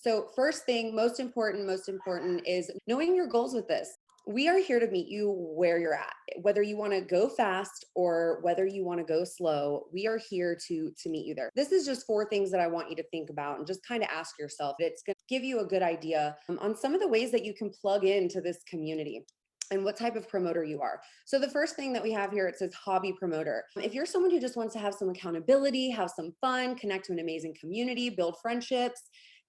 So first thing, most important is knowing your goals with this. We are here to meet you where you're at. Whether you want to go fast or whether you want to go slow, we are here to meet you there. This is just four things that I want you to think about and just kind of ask yourself. It's going to give you a good idea on some of the ways that you can plug into this community and what type of promoter you are. So the first thing that we have here, it says hobby promoter. If you're someone who just wants to have some accountability, have some fun, connect to an amazing community, build friendships,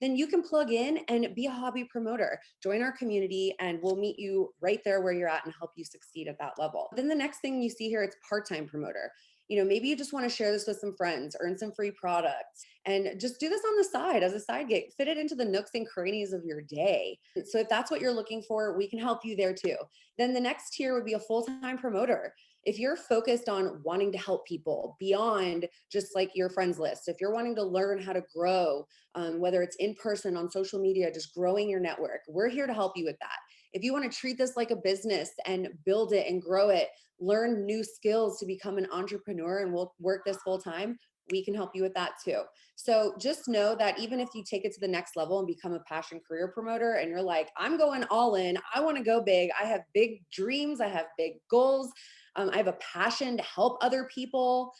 then you can plug in and be a hobby promoter. Join our community and we'll meet you right there where you're at and help you succeed at that level. Then the next thing you see here, it's part-time promoter. Maybe you just want to share this with some friends, earn some free products, and just do this on the side as a side gig. Fit it into the nooks and crannies of your day. So if that's what you're looking for, we can help you there too. Then the next tier would be a full-time promoter. If you're focused on wanting to help people beyond just like your friends list, if you're wanting to learn how to grow, whether it's in person, on social media, just growing your network, we're here to help you with that. If you want to treat this like a business and build it and grow it, learn new skills to become an entrepreneur and we'll work this full time, we can help you with that too. So just know that even if you take it to the next level and become a passion career promoter and you're like, I'm going all in, I want to go big, I have big dreams, I have big goals, I have a passion to help other people,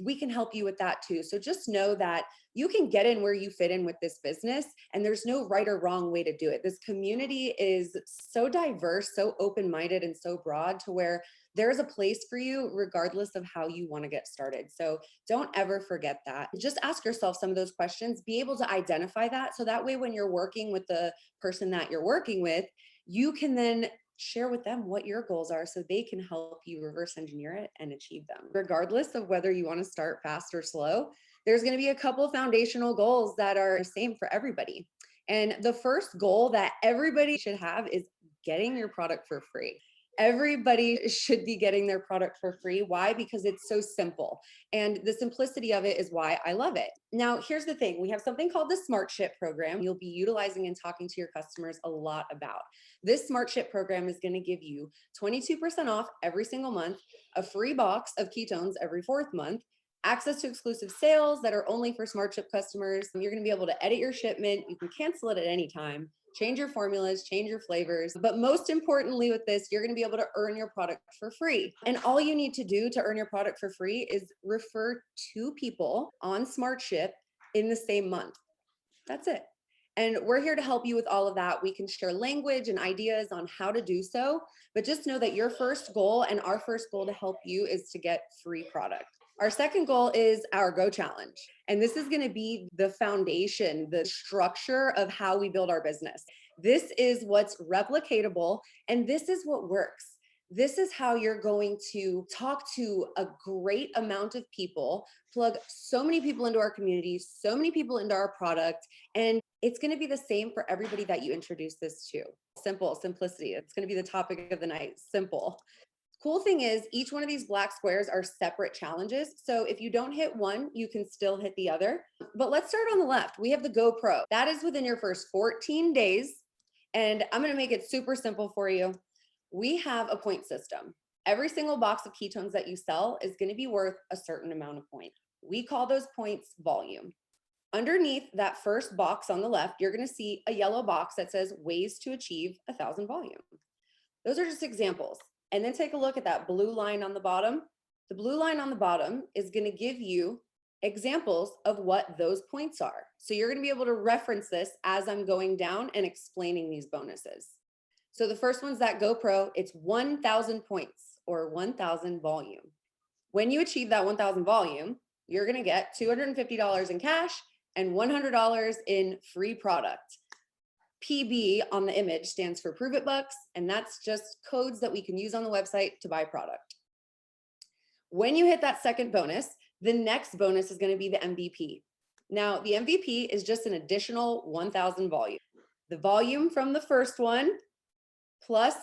we can help you with that too. So just know that you can get in where you fit in with this business and there's no right or wrong way to do it. This community is so diverse, so open-minded and so broad to where there's a place for you regardless of how you want to get started. So don't ever forget that. Just ask yourself some of those questions, be able to identify that. So that way, when you're working with the person that you're working with, you can then share with them what your goals are so they can help you reverse engineer it and achieve them. Regardless of whether you want to start fast or slow, there's going to be a couple foundational goals that are the same for everybody. And the first goal that everybody should have is getting your product for free. Everybody should be getting their product for free. Why? Because it's so simple. And the simplicity of it is why I love it. Now, here's the thing. We have something called the Smart Ship program you'll be utilizing and talking to your customers a lot about. This Smart Ship program is going to give you 22% off every single month, a free box of ketones every fourth month, access to exclusive sales that are only for Smart Ship customers. You're going to be able to edit your shipment. You can cancel it at any time. Change your formulas, change your flavors. But most importantly with this, you're going to be able to earn your product for free. And all you need to do to earn your product for free is refer 2 people on Smart Ship in the same month. That's it. And we're here to help you with all of that. We can share language and ideas on how to do so, but just know that your first goal and our first goal to help you is to get free product. Our second goal is our Go Challenge. And this is going to be the foundation, the structure of how we build our business. This is what's replicatable, and this is what works. This is how you're going to talk to a great amount of people, plug so many people into our community, so many people into our product, and it's going to be the same for everybody that you introduce this to. Simple, simplicity. It's going to be the topic of the night. Simple. Cool thing is each one of these black squares are separate challenges. So if you don't hit one, you can still hit the other. But let's start on the left. We have the GoPro. That is within your first 14 days. And I'm going to make it super simple for you. We have a point system. Every single box of ketones that you sell is going to be worth a certain amount of points. We call those points volume. Underneath that first box on the left, you're going to see a yellow box that says ways to achieve 1,000 volume. Those are just examples. And then take a look at that blue line on the bottom. The blue line on the bottom is going to give you examples of what those points are. So you're going to be able to reference this as I'm going down and explaining these bonuses. So the first one's that GoPro. It's 1,000 points or 1,000 volume. When you achieve that 1,000 volume, you're going to get $250 in cash and $100 in free product. PB on the image stands for Pruvit bucks, and that's just codes that we can use on the website to buy product. When you hit that second bonus, the next bonus is going to be the MVP. Now, the MVP is just an additional 1,000 volume. The volume from the first one plus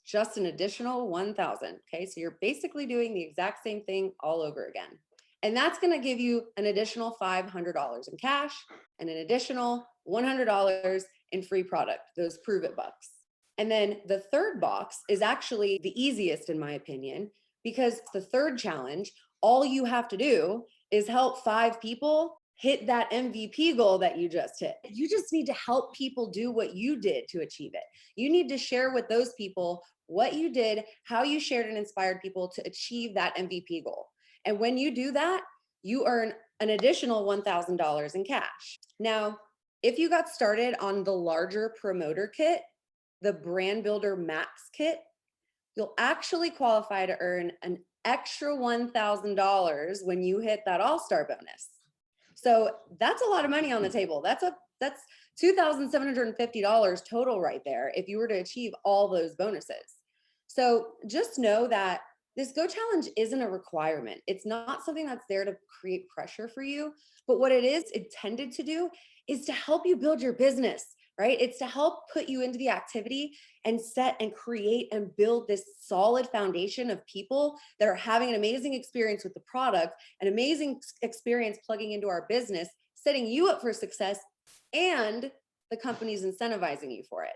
just an additional 1,000. Okay, so you're basically doing the exact same thing all over again. And that's going to give you an additional $500 in cash and an additional $100 in free product, those Pruvit bucks. And then the third box is actually the easiest in my opinion, because the third challenge, all you have to do is help 5 people hit that MVP goal that you just hit. You just need to help people do what you did to achieve it. You need to share with those people what you did, how you shared and inspired people to achieve that MVP goal. And when you do that, you earn an additional $1,000 in cash. Now, if you got started on the larger promoter kit, the brand builder max kit, you'll actually qualify to earn an extra $1,000 when you hit that all-star bonus. So that's a lot of money on the table. That's $2,750 total right there if you were to achieve all those bonuses. So just know that this Go Challenge isn't a requirement. It's not something that's there to create pressure for you, but what it is intended to do is to help you build your business, right? It's to help put you into the activity and set and create and build this solid foundation of people that are having an amazing experience with the product, an amazing experience plugging into our business, setting you up for success, and the company's incentivizing you for it.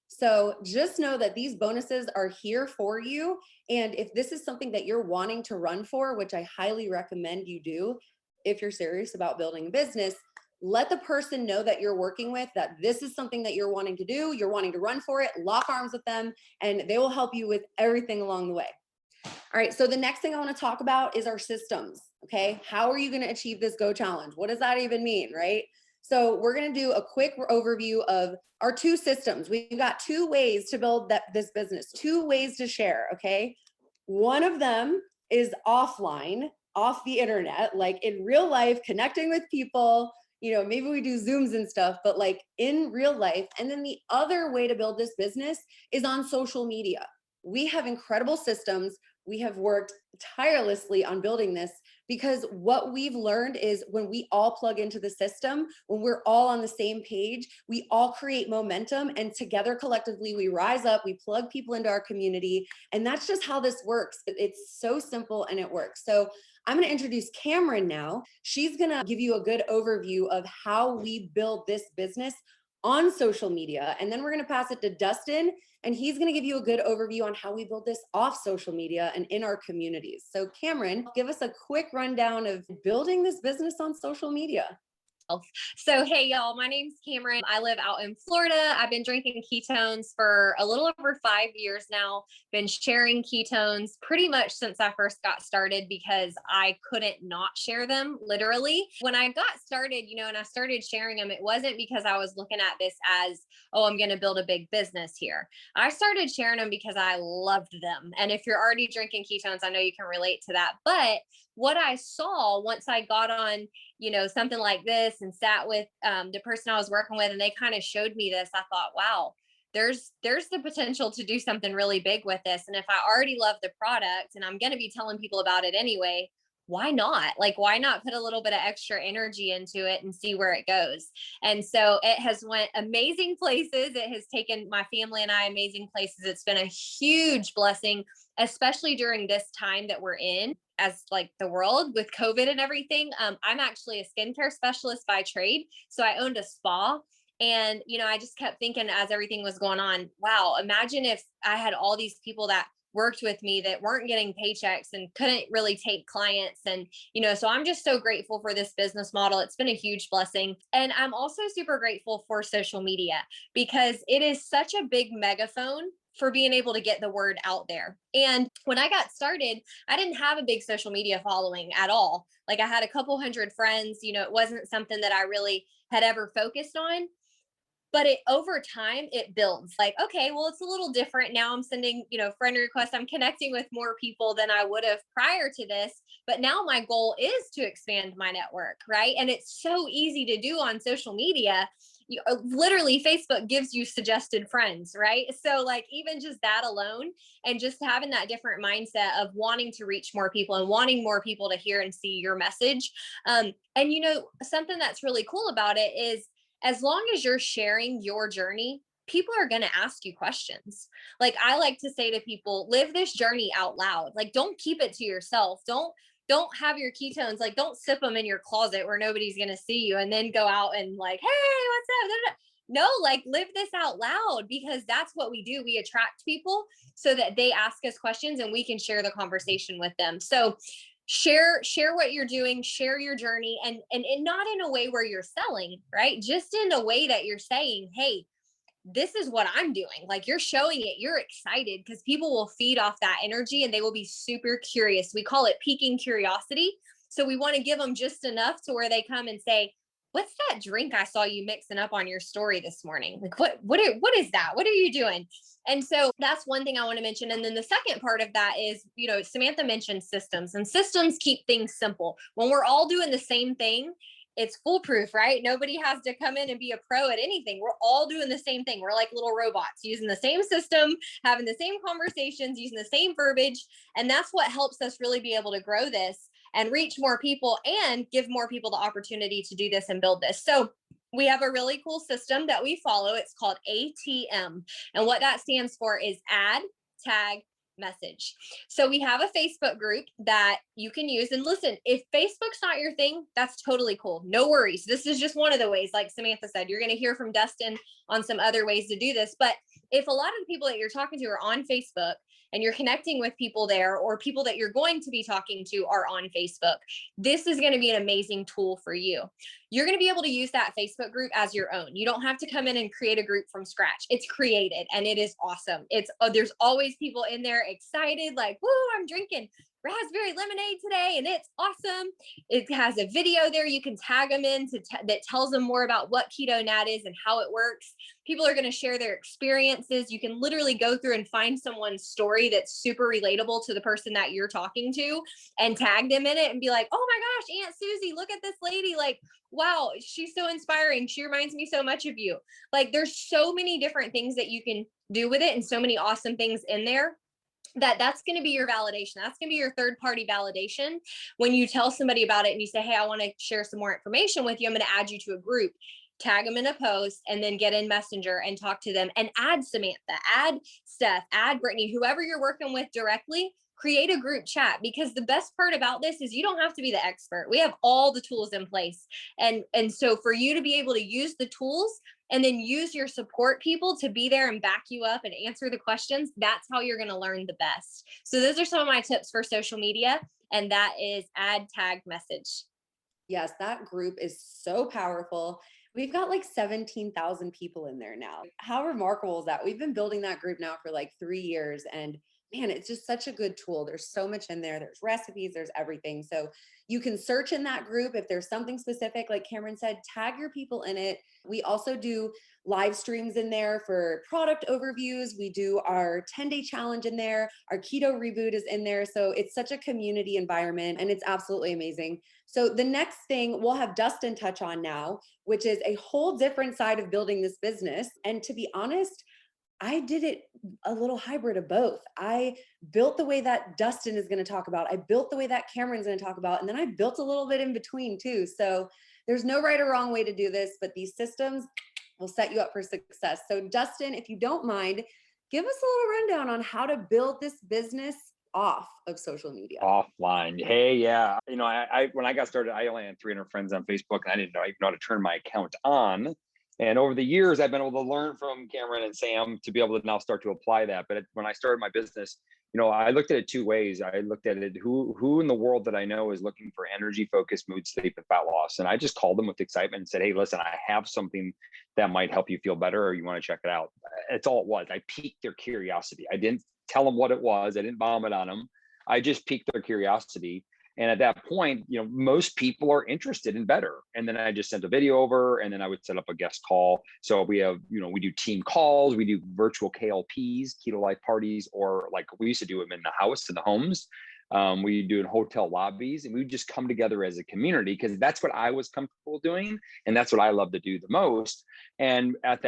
So just know that these bonuses are here for you. And if this is something that you're wanting to run for, which I highly recommend you do, if you're serious about building a business, let the person know that you're working with that this is something that you're wanting to do, you're wanting to run for it, lock arms with them, and they will help you with everything along the way. All right, so the next thing I want to talk about is our systems, okay? How are you going to achieve this Go Challenge? What does that even mean, right? So we're going to do a quick overview of our two systems. We've got two ways to build this business, two ways to share, okay? One of them is offline, off the internet, like in real life, connecting with people. Maybe we do Zooms and stuff, but like in real life. And then the other way to build this business is on social media. We have incredible systems. We have worked tirelessly on building this because what we've learned is when we all plug into the system, when we're all on the same page, we all create momentum, and together collectively we rise up, we plug people into our community, and that's just how this works. It's so simple and it works. So I'm going to introduce Cameron now. She's going to give you a good overview of how we build this business on social media. And then we're going to pass it to Dustin, and he's going to give you a good overview on how we build this off social media and in our communities. So Cameron, give us a quick rundown of building this business on social media. So, hey, y'all, my name's Cameron. I live out in Florida. I've been drinking ketones for a little over 5 years now. Been sharing ketones pretty much since I first got started because I couldn't not share them, literally. When I got started, and I started sharing them, it wasn't because I was looking at this as, oh, I'm going to build a big business here. I started sharing them because I loved them. And if you're already drinking ketones, I know you can relate to that. But what I saw once I got on something like this and sat with the person I was working with, and they kind of showed me this, I thought, wow, there's the potential to do something really big with this. And if I already love the product and I'm going to be telling people about it anyway, why not? Like, why not put a little bit of extra energy into it and see where it goes? And so it has went amazing places. It has taken my family and I amazing places. It's been a huge blessing, especially during this time that we're in as like the world with COVID and everything. I'm actually a skincare specialist by trade. So I owned a spa. And, I just kept thinking as everything was going on, wow, imagine if I had all these people that worked with me that weren't getting paychecks and couldn't really take clients. And, so I'm just so grateful for this business model. It's been a huge blessing. And I'm also super grateful for social media because it is such a big megaphone for being able to get the word out there. And when I got started, I didn't have a big social media following at all. Like I had a couple hundred friends, it wasn't something that I really had ever focused on. But over time, it builds like, okay, well, it's a little different. Now I'm sending, friend requests. I'm connecting with more people than I would have prior to this. But now my goal is to expand my network, right? And it's so easy to do on social media. Literally, Facebook gives you suggested friends, right? So like even just that alone and just having that different mindset of wanting to reach more people and wanting more people to hear and see your message. And something that's really cool about it is as long as you're sharing your journey, people are going to ask you questions. Like I like to say to people, live this journey out loud. Like don't keep it to yourself. Don't have your ketones, like don't sip them in your closet where nobody's going to see you and then go out and like, hey, what's up? No, like live this out loud because that's what we do. We attract people so that they ask us questions and we can share the conversation with them. So share what you're doing, share your journey, and not in a way where you're selling, right? Just in a way that you're saying, hey, this is what I'm doing. Like, you're showing it, you're excited, because people will feed off that energy and they will be super curious. We call it piquing curiosity. So we want to give them just enough to where they come and say, what's that drink I saw you mixing up on your story this morning? Like, what is that? What are you doing? And so that's one thing I want to mention. And then the second part of that is, Samantha mentioned systems, and systems keep things simple. When we're all doing the same thing, it's foolproof, right? Nobody has to come in and be a pro at anything. We're all doing the same thing. We're like little robots using the same system, having the same conversations, using the same verbiage. And that's what helps us really be able to grow this and reach more people and give more people the opportunity to do this and build this. So we have a really cool system that we follow. It's called ATM. And what that stands for is add, tag, message. So we have a Facebook group that you can use. And listen, if Facebook's not your thing, that's totally cool. No worries. This is just one of the ways, like Samantha said, you're going to hear from Dustin on some other ways to do this. But if a lot of the people that you're talking to are on Facebook and you're connecting with people there, or people that you're going to be talking to are on Facebook, this is going to be an amazing tool for you. You're going to be able to use that Facebook group as your own. You don't have to come in and create a group from scratch. It's created and it is awesome. There's always people in there excited, like, woo, I'm drinking raspberry lemonade today and it's awesome. It has a video there you can tag them in that tells them more about what Keto Nat is and how it works. People are going to share their experiences. You can literally go through and find someone's story that's super relatable to the person that you're talking to and tag them in it and be like, oh my gosh, Aunt Susie, look at this lady. Like, wow, she's so inspiring. She reminds me so much of you. Like, there's so many different things that you can do with it and so many awesome things in there that's going to be your validation. That's going to be your third party validation. When you tell somebody about it and you say, hey, I want to share some more information with you, I'm going to add you to a group, tag them in a post, and then get in Messenger and talk to them, and add Samantha, add Steph, add Brittany, whoever you're working with directly. Create a group chat, because the best part about this is you don't have to be the expert. We have all the tools in place. And so for you to be able to use the tools and then use your support people to be there and back you up and answer the questions, that's how you're going to learn the best. So those are some of my tips for social media. And that is add, tag, message. Yes, that group is so powerful. We've got like 17,000 people in there now. How remarkable is that? We've been building that group now for like 3 years, and man, it's just such a good tool. There's so much in there. There's recipes, there's everything. So you can search in that group. If there's something specific, like Cameron said, tag your people in it. We also do live streams in there for product overviews. We do our 10-day challenge in there. Our keto reboot is in there. So it's such a community environment and it's absolutely amazing. So the next thing we'll have Dustin touch on now, which is a whole different side of building this business. And to be honest, I did it a little hybrid of both. I built the way that Dustin is going to talk about. I built the way that Cameron's going to talk about. And then I built a little bit in between too. So there's no right or wrong way to do this, but these systems will set you up for success. So Dustin, if you don't mind, give us a little rundown on how to build this business off of social media. Offline. Hey, yeah. I when I got started, I only had 300 friends on Facebook, and I didn't know even know how to turn my account on. And over the years, I've been able to learn from Cameron and Sam to be able to now start to apply that. But when I started my business, I looked at it two ways. I looked at it, who in the world that I know is looking for energy, focus, mood, sleep, and fat loss. And I just called them with excitement and said, hey, listen, I have something that might help you feel better, or you want to check it out. It's all it was. I piqued their curiosity. I didn't tell them what it was. I didn't bomb it on them. I just piqued their curiosity. And at that point, most people are interested in better. And then I just sent a video over, and then I would set up a guest call. So we have, we do team calls, we do virtual KLPs, keto life parties, or like we used to do them in the house, in the homes. We do in hotel lobbies, and we would just come together as a community, because that's what I was comfortable doing. And that's what I love to do the most. And at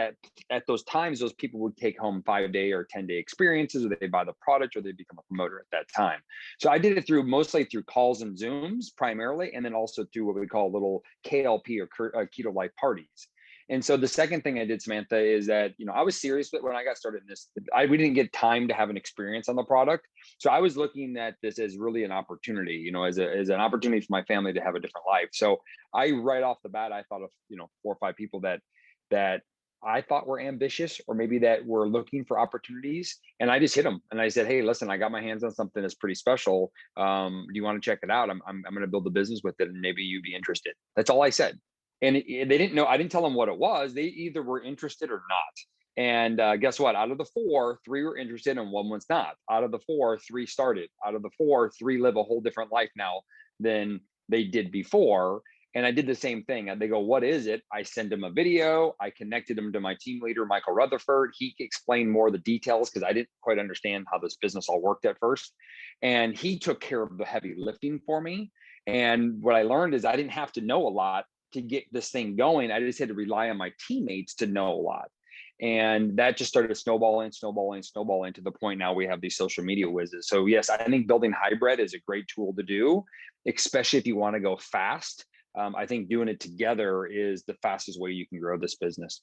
those times, those people would take home 5-day or 10-day experiences, or they buy the product, or they become a promoter at that time. So I did it mostly through calls and Zooms primarily, and then also through what we call little KLP or keto life parties. And so the second thing I did, Samantha, is that, I was serious, but when I got started in this, we didn't get time to have an experience on the product. So I was looking at this as really an opportunity, as an opportunity for my family to have a different life. So right off the bat, I thought of, 4 or 5 people that I thought were ambitious, or maybe that were looking for opportunities. And I just hit them and I said, hey, listen, I got my hands on something that's pretty special. Do you want to check it out? I'm going to build a business with it and maybe you'd be interested. That's all I said. And they didn't know, I didn't tell them what it was. They either were interested or not. And guess what? Out of the four, three were interested and one was not. Out of the four, three started. Out of the four, three live a whole different life now than they did before. And I did the same thing. And they go, what is it? I sent them a video. I connected them to my team leader, Michael Rutherford. He explained more of the details because I didn't quite understand how this business all worked at first. And he took care of the heavy lifting for me. And what I learned is I didn't have to know a lot to get this thing going. I just had to rely on my teammates to know a lot. And that just started snowballing to the point now we have these social media whizzes. So yes, I think building hybrid is a great tool to do, especially if you want to go fast. I think doing it together is the fastest way you can grow this business.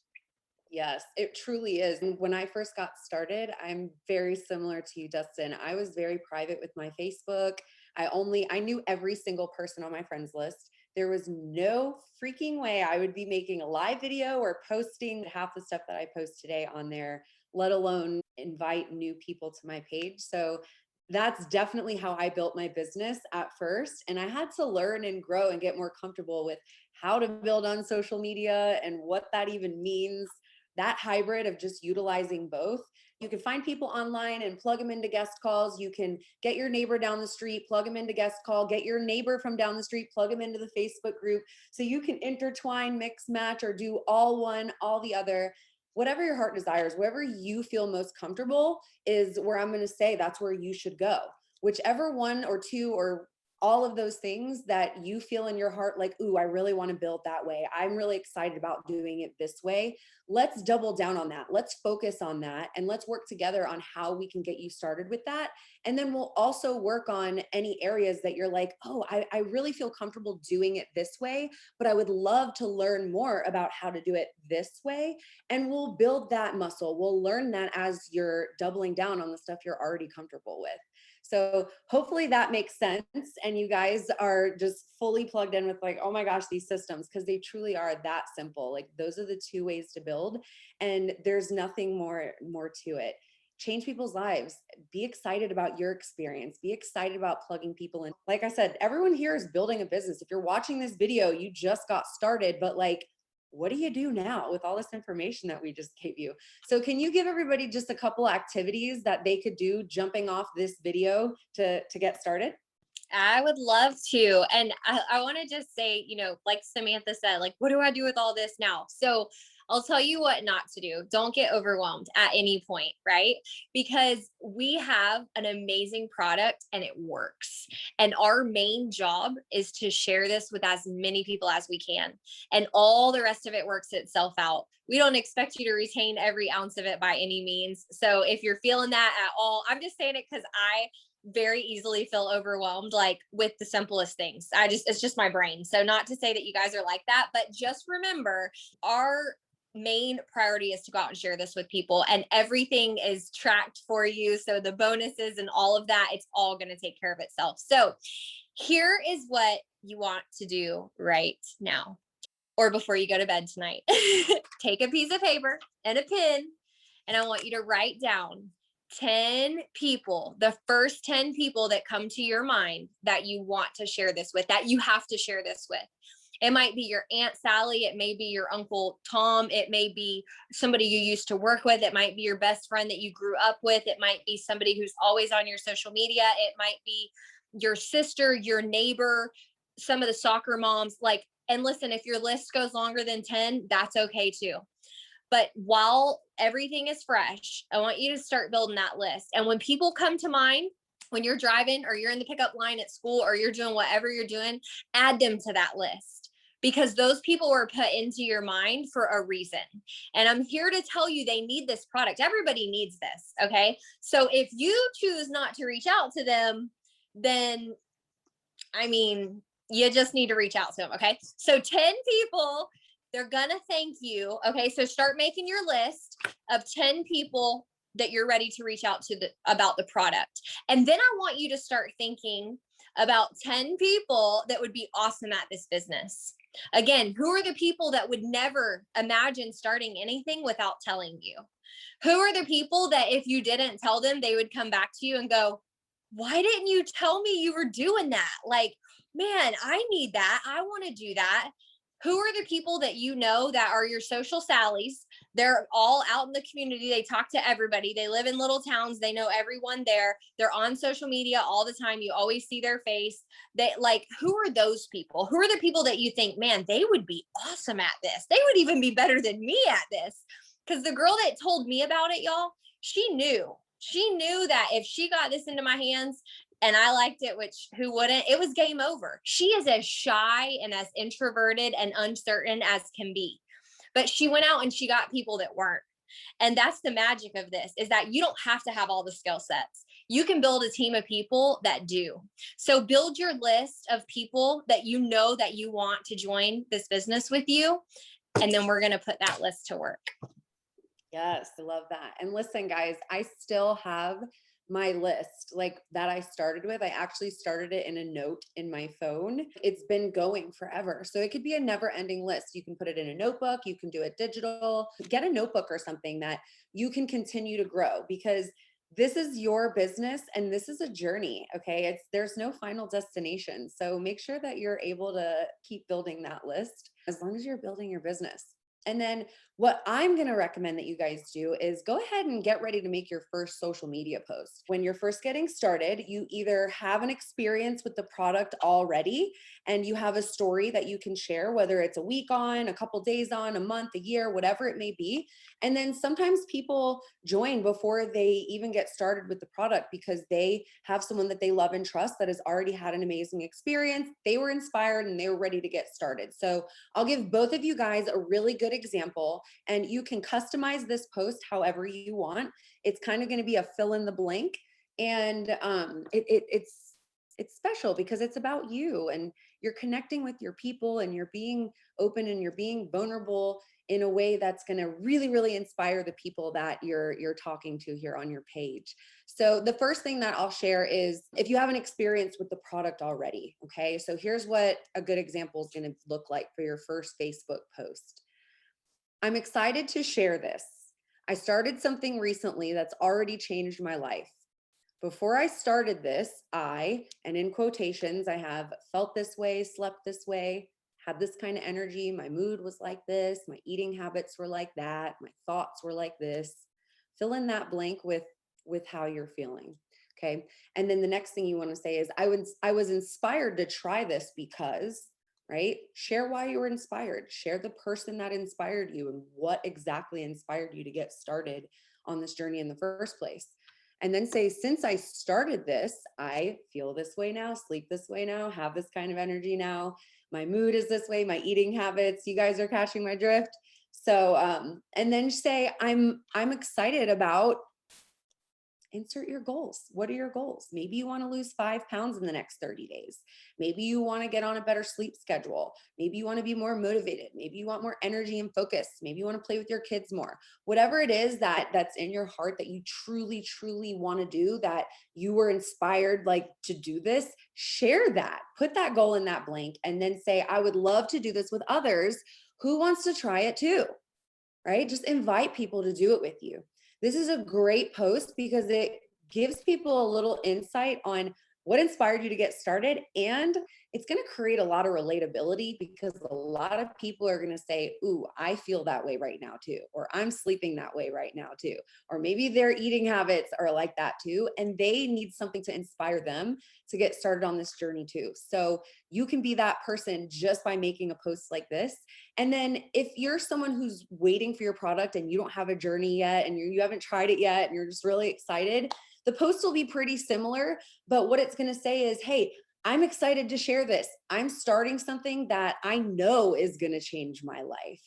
Yes, it truly is. And when I first got started, I'm very similar to you, Dustin. I was very private with my Facebook. I knew every single person on my friends list. There was no freaking way I would be making a live video or posting half the stuff that I post today on there, let alone invite new people to my page. So that's definitely how I built my business at first. And I had to learn and grow and get more comfortable with how to build on social media and what that even means. That hybrid of just utilizing both. You can find people online and plug them into guest calls. You can get your neighbor down the street, plug them into guest call, get your neighbor from down the street, plug them into the Facebook group. So you can intertwine, mix, match, or do all one, all the other. Whatever your heart desires, wherever you feel most comfortable is where I'm going to say that's where you should go. Whichever one or two or all of those things that you feel in your heart, like, ooh, I really want to build that way. I'm really excited about doing it this way. Let's double down on that. Let's focus on that. And let's work together on how we can get you started with that. And then we'll also work on any areas that you're like, oh, I really feel comfortable doing it this way, but I would love to learn more about how to do it this way. And we'll build that muscle. We'll learn that as you're doubling down on the stuff you're already comfortable with. So hopefully that makes sense. And you guys are just fully plugged in with like, oh my gosh, these systems, because they truly are that simple. Like those are the two ways to build. And there's nothing more to it. Change people's lives. Be excited about your experience. Be excited about plugging people in. Like I said, everyone here is building a business. If you're watching this video, you just got started, but like, what do you do now with all this information that we just gave you? So can you give everybody just a couple activities that they could do jumping off this video to get started? I would love to. And I want to just say, like Samantha said, like, what do I do with all this now? So I'll tell you what not to do. Don't get overwhelmed at any point, right? Because we have an amazing product and it works. And our main job is to share this with as many people as we can. And all the rest of it works itself out. We don't expect you to retain every ounce of it by any means. So if you're feeling that at all, I'm just saying it because I very easily feel overwhelmed, like with the simplest things. It's just my brain. So not to say that you guys are like that, but just remember our main priority is to go out and share this with people, and everything is tracked for you. So the bonuses and all of that, it's all going to take care of itself. So here is what you want to do right now, or before you go to bed tonight. Take a piece of paper and a pen, and I want you to write down 10 people, the first 10 people that come to your mind that you want to share this with, that you have to share this with. It might be your Aunt Sally. It may be your Uncle Tom. It may be somebody you used to work with. It might be your best friend that you grew up with. It might be somebody who's always on your social media. It might be your sister, your neighbor, some of the soccer moms. Like, and listen, if your list goes longer than 10, that's okay too. But while everything is fresh, I want you to start building that list. And when people come to mind, when you're driving or you're in the pickup line at school or you're doing whatever you're doing, add them to that list, because those people were put into your mind for a reason. And I'm here to tell you they need this product. Everybody needs this. Okay. So if you choose not to reach out to them, then, I mean, you just need to reach out to them. Okay. So 10 people, they're going to thank you. Okay. So start making your list of 10 people that you're ready to reach out to about the product. And then I want you to start thinking about 10 people that would be awesome at this business. Again, who are the people that would never imagine starting anything without telling you? Who are the people that if you didn't tell them, they would come back to you and go, why didn't you tell me you were doing that? Like, man, I need that. I want to do that. Who are the people that you know that are your social sallies? They're all out in the community. They talk to everybody. They live in little towns. They know everyone there. They're on social media all the time. You always see their face. They like, who are those people? Who are the people that you think, man, they would be awesome at this? They would even be better than me at this. Because the girl that told me about it, y'all, she knew that if she got this into my hands and I liked it, which who wouldn't, it was game over. She is as shy and as introverted and uncertain as can be. But she went out and she got people that weren't. And that's the magic of this, is that you don't have to have all the skill sets. You can build a team of people that do. So build your list of people that you know that you want to join this business with you. And then we're going to put that list to work. Yes, I love that. And listen, guys, I still have my list like that I started with. I actually started it in a note in my phone. It's been going forever. So it could be a never ending list. You can put it in a notebook. You can do it digital. Get a notebook or something that you can continue to grow, because this is your business and this is a journey. Okay. There's no final destination. So make sure that you're able to keep building that list as long as you're building your business. And then what I'm going to recommend that you guys do is go ahead and get ready to make your first social media post. When you're first getting started, you either have an experience with the product already and you have a story that you can share, whether it's a week on, a couple days on, a month, a year, whatever it may be. And then sometimes people join before they even get started with the product because they have someone that they love and trust that has already had an amazing experience. They were inspired and they were ready to get started. So I'll give both of you guys a really good example, and you can customize this post however you want. It's kind of going to be a fill in the blank, and it's special because it's about you and you're connecting with your people and you're being open and you're being vulnerable in a way that's going to really, really inspire the people that you're talking to here on your page. So the first thing that I'll share is if you have an experience with the product already. Okay. So here's what a good example is going to look like for your first Facebook post. I'm excited to share this. I started something recently that's already changed my life. Before I started this, and in quotations, I have felt this way, slept this way, had this kind of energy. My mood was like this. My eating habits were like that. My thoughts were like this. Fill in that blank with how you're feeling. Okay. And then the next thing you want to say is, I was inspired to try this because, right? Share why you were inspired. Share the person that inspired you and what exactly inspired you to get started on this journey in the first place. And then say, since I started this, I feel this way now, sleep this way now, have this kind of energy now. My mood is this way, my eating habits. You guys are catching my drift. So, and then say, I'm excited about, insert your goals. What are your goals? Maybe you want to lose 5 pounds in the next 30 days. Maybe you want to get on a better sleep schedule. Maybe you want to be more motivated. Maybe you want more energy and focus. Maybe you want to play with your kids more. Whatever it is that's in your heart that you truly, truly want to do, that you were inspired like to do this, share that. Put that goal in that blank and then say, I would love to do this with others. Who wants to try it too? Right? Just invite people to do it with you. This is a great post because it gives people a little insight on what inspired you to get started. And it's going to create a lot of relatability because a lot of people are going to say, ooh, I feel that way right now too. Or I'm sleeping that way right now too. Or maybe their eating habits are like that too. And they need something to inspire them to get started on this journey too. So you can be that person just by making a post like this. And then if you're someone who's waiting for your product and you don't have a journey yet and you haven't tried it yet and you're just really excited, the post will be pretty similar, but what it's going to say is, hey, I'm excited to share this. I'm starting something that I know is going to change my life.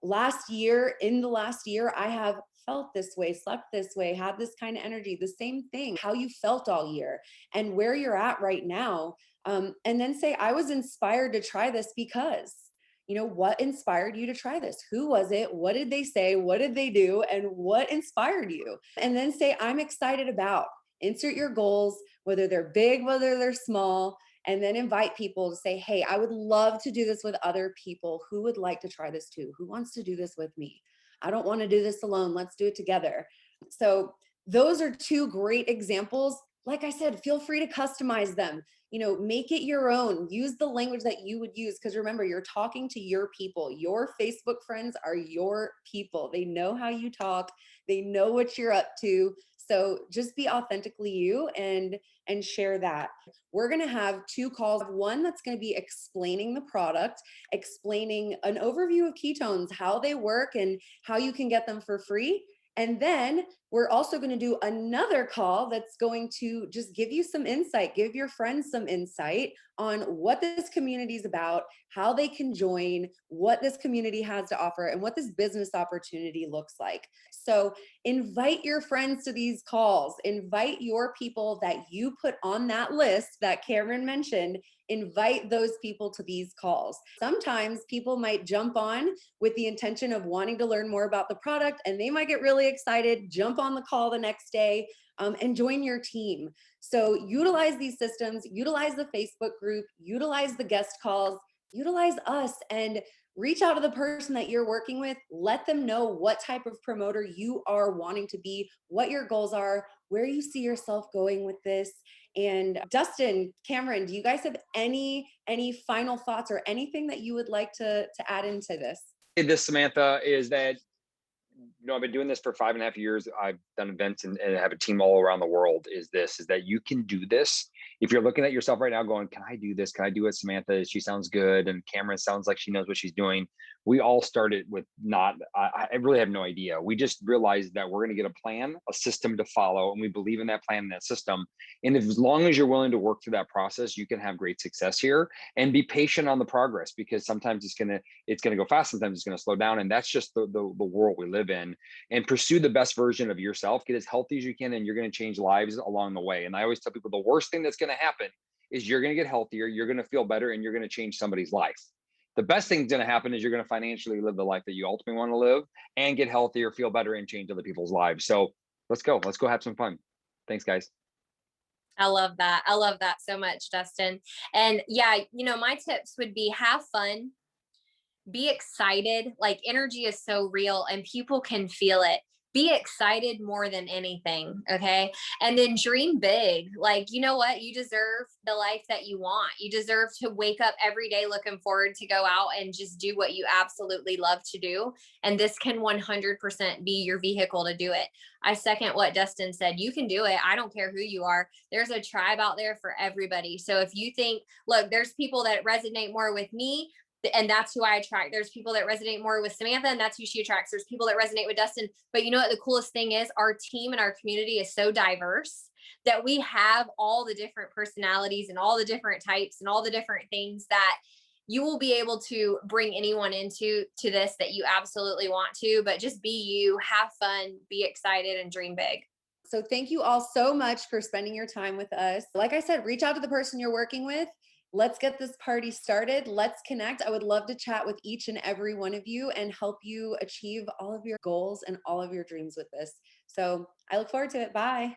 In the last year, I have felt this way, slept this way, had this kind of energy, the same thing, how you felt all year and where you're at right now. And then say, I was inspired to try this because, what inspired you to try this? Who was it? What did they say? What did they do? And what inspired you? And then say, I'm excited about, insert your goals, whether they're big, whether they're small, and then invite people to say, hey, I would love to do this with other people. Who would like to try this too? Who wants to do this with me? I don't want to do this alone. Let's do it together. So those are two great examples. Like I said, feel free to customize them. Make it your own. Use the language that you would use, because remember, you're talking to your people. Your Facebook friends are your people. They know how you talk. They know what you're up to. So just be authentically you and share that. We're going to have two calls. One that's going to be explaining the product, explaining an overview of ketones, how they work and how you can get them for free. And then we're also going to do another call that's going to just give you some insight, give your friends some insight on what this community is about, how they can join, what this community has to offer, and what this business opportunity looks like. So invite your friends to these calls. Invite your people that you put on that list that Cameron mentioned. Invite those people to these calls. Sometimes people might jump on with the intention of wanting to learn more about the product, and they might get really excited, jump on the call the next day, and join your team. So utilize these systems, utilize the Facebook group, utilize the guest calls, utilize us, and reach out to the person that you're working with. Let them know what type of promoter you are wanting to be, what your goals are, where you see yourself going with this. And Dustin, Cameron, do you guys have any final thoughts or anything that you would like to add into this? This, Samantha, is that I've been doing this for 5.5 years. I've done events and have a team all around the world. Is that you can do this. If you're looking at yourself right now going, can I do this? Can I do it? Samantha, she sounds good. And Cameron sounds like she knows what she's doing. We all started with I really have no idea. We just realized that we're going to get a plan, a system to follow. And we believe in that plan and that system. And as long as you're willing to work through that process, you can have great success here, and be patient on the progress, because sometimes it's going to go fast. Sometimes it's going to slow down. And that's just the world we live in. And pursue the best version of yourself, get as healthy as you can, and you're going to change lives along the way. And I always tell people, the worst thing that's going to happen is you're going to get healthier, you're going to feel better, and you're going to change somebody's life. The best thing that's going to happen is you're going to financially live the life that you ultimately want to live, and get healthier, feel better, and change other people's lives. So let's go have some fun. Thanks, guys. I love that. I love that so much, Dustin. And yeah, my tips would be have fun, be excited. Like, energy is so real and people can feel it. Be excited more than anything. Okay. And then dream big. Like, you know what? You deserve the life that you want. You deserve to wake up every day looking forward to go out and just do what you absolutely love to do. And this can 100% be your vehicle to do it. I second what Dustin said. You can do it. I don't care who you are. There's a tribe out there for everybody. So if you think, look, there's people that resonate more with me, and that's who I attract. There's people that resonate more with Samantha, and that's who she attracts. There's people that resonate with Dustin. But you know what the coolest thing is? Our team and our community is so diverse that we have all the different personalities and all the different types and all the different things that you will be able to bring anyone into this that you absolutely want to. But just be you, have fun, be excited, and dream big. So thank you all so much for spending your time with us. Like I said, reach out to the person you're working with. Let's get this party started. Let's connect. I would love to chat with each and every one of you and help you achieve all of your goals and all of your dreams with this. So I look forward to it. Bye.